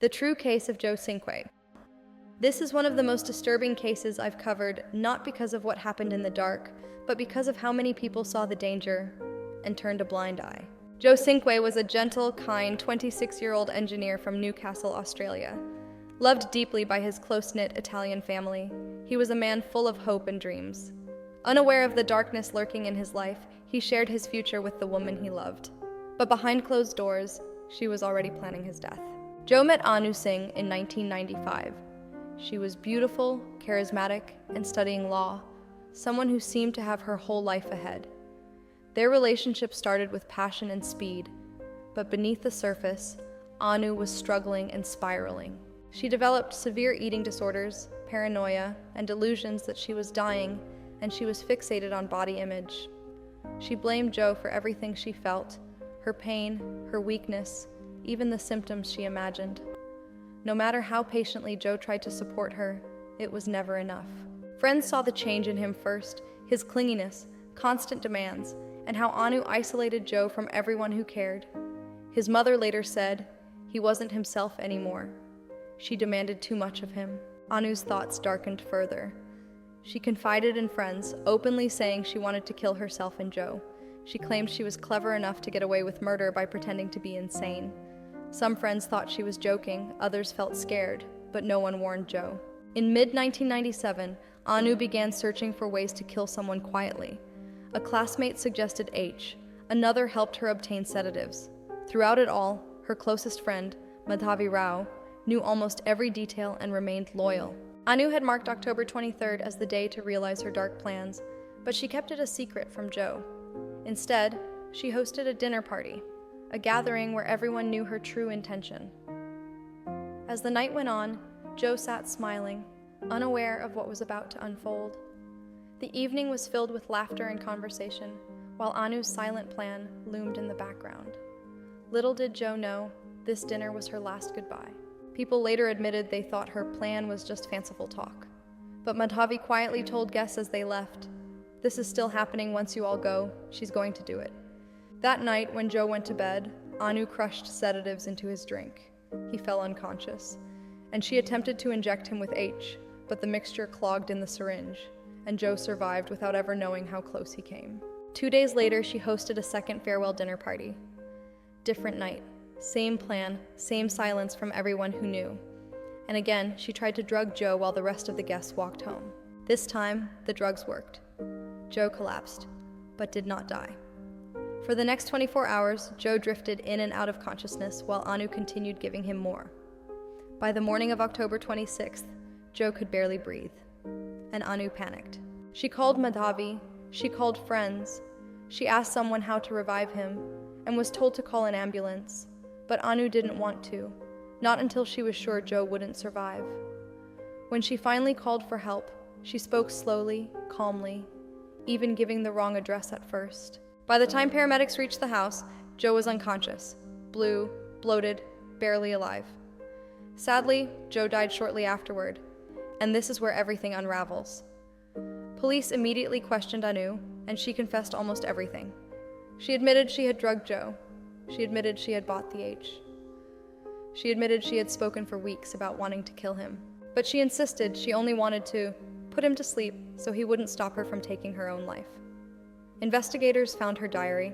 The true case of Joe Cinque. This is one of the most disturbing cases I've covered, not because of what happened in the dark, but because of how many people saw the danger and turned a blind eye. Joe Cinque was a gentle, kind 26-year-old engineer from Newcastle, Australia. Loved deeply by his close-knit Italian family, he was a man full of hope and dreams. Unaware of the darkness lurking in his life, he shared his future with the woman he loved. But behind closed doors, she was already planning his death. Joe met Anu Singh in 1995. She was beautiful, charismatic, and studying law, someone who seemed to have her whole life ahead. Their relationship started with passion and speed, but beneath the surface, Anu was struggling and spiraling. She developed severe eating disorders, paranoia, and delusions that she was dying, and she was fixated on body image. She blamed Joe for everything she felt, her pain, her weakness, even the symptoms she imagined. No matter how patiently Joe tried to support her, it was never enough. Friends saw the change in him first, his clinginess, constant demands, and how Anu isolated Joe from everyone who cared. His mother later said he wasn't himself anymore. She demanded too much of him. Anu's thoughts darkened further. She confided in friends, openly saying she wanted to kill herself and Joe. She claimed she was clever enough to get away with murder by pretending to be insane. Some friends thought she was joking, others felt scared, but no one warned Joe. In mid-1997, Anu began searching for ways to kill someone quietly. A classmate suggested H. Another helped her obtain sedatives. Throughout it all, her closest friend, Madhavi Rao, knew almost every detail and remained loyal. Anu had marked October 23rd as the day to realize her dark plans, but she kept it a secret from Joe. Instead, she hosted a dinner party, a gathering where everyone knew her true intention. As the night went on, Joe sat smiling, unaware of what was about to unfold. The evening was filled with laughter and conversation, while Anu's silent plan loomed in the background. Little did Joe know, this dinner was her last goodbye. People later admitted they thought her plan was just fanciful talk. But Madhavi quietly told guests as they left, "This is still happening once you all go, she's going to do it." That night, when Joe went to bed, Anu crushed sedatives into his drink. He fell unconscious, and she attempted to inject him with H, but the mixture clogged in the syringe, and Joe survived without ever knowing how close he came. 2 days later, she hosted a second farewell dinner party. Different night, same plan, same silence from everyone who knew. And again, she tried to drug Joe while the rest of the guests walked home. This time, the drugs worked. Joe collapsed, but did not die. For the next 24 hours, Joe drifted in and out of consciousness while Anu continued giving him more. By the morning of October 26th, Joe could barely breathe, and Anu panicked. She called Madhavi, she called friends, she asked someone how to revive him, and was told to call an ambulance, but Anu didn't want to, not until she was sure Joe wouldn't survive. When she finally called for help, she spoke slowly, calmly, even giving the wrong address at first. By the time paramedics reached the house, Joe was unconscious, blue, bloated, barely alive. Sadly, Joe died shortly afterward, and this is where everything unravels. Police immediately questioned Anu, and she confessed almost everything. She admitted she had drugged Joe. She admitted she had bought the H. She admitted she had spoken for weeks about wanting to kill him, but she insisted she only wanted to put him to sleep so he wouldn't stop her from taking her own life. Investigators found her diary,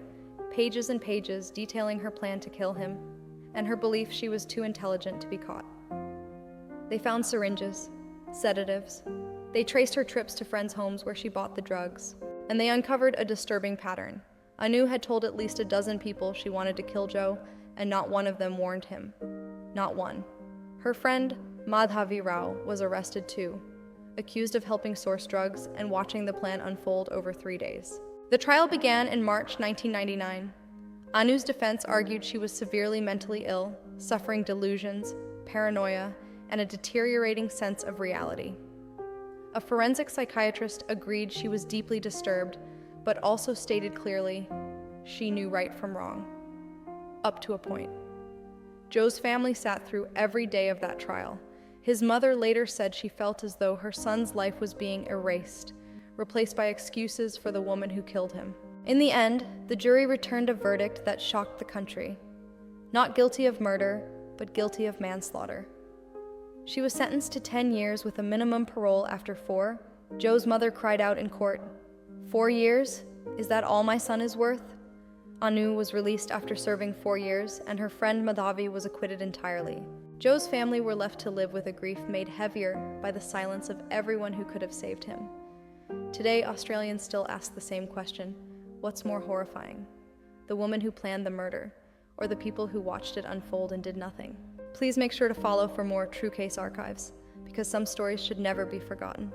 pages and pages detailing her plan to kill him, and her belief she was too intelligent to be caught. They found syringes, sedatives. They traced her trips to friends' homes where she bought the drugs, and they uncovered a disturbing pattern. Anu had told at least a dozen people she wanted to kill Joe, and not one of them warned him. Not one. Her friend, Madhavi Rao, was arrested too, accused of helping source drugs and watching the plan unfold over 3 days. The trial began in March 1999. Anu's defense argued she was severely mentally ill, suffering delusions, paranoia, and a deteriorating sense of reality. A forensic psychiatrist agreed she was deeply disturbed, but also stated clearly she knew right from wrong. Up to a point. Joe's family sat through every day of that trial. His mother later said she felt as though her son's life was being erased, replaced by excuses for the woman who killed him. In the end, the jury returned a verdict that shocked the country. Not guilty of murder, but guilty of manslaughter. She was sentenced to 10 years with a minimum parole after 4. Joe's mother cried out in court, "4 years? Is that all my son is worth?" Anu was released after serving 4 years, and her friend Madhavi was acquitted entirely. Joe's family were left to live with a grief made heavier by the silence of everyone who could have saved him. Today, Australians still ask the same question: what's more horrifying? The woman who planned the murder, or the people who watched it unfold and did nothing? Please make sure to follow for more true case archives, because some stories should never be forgotten.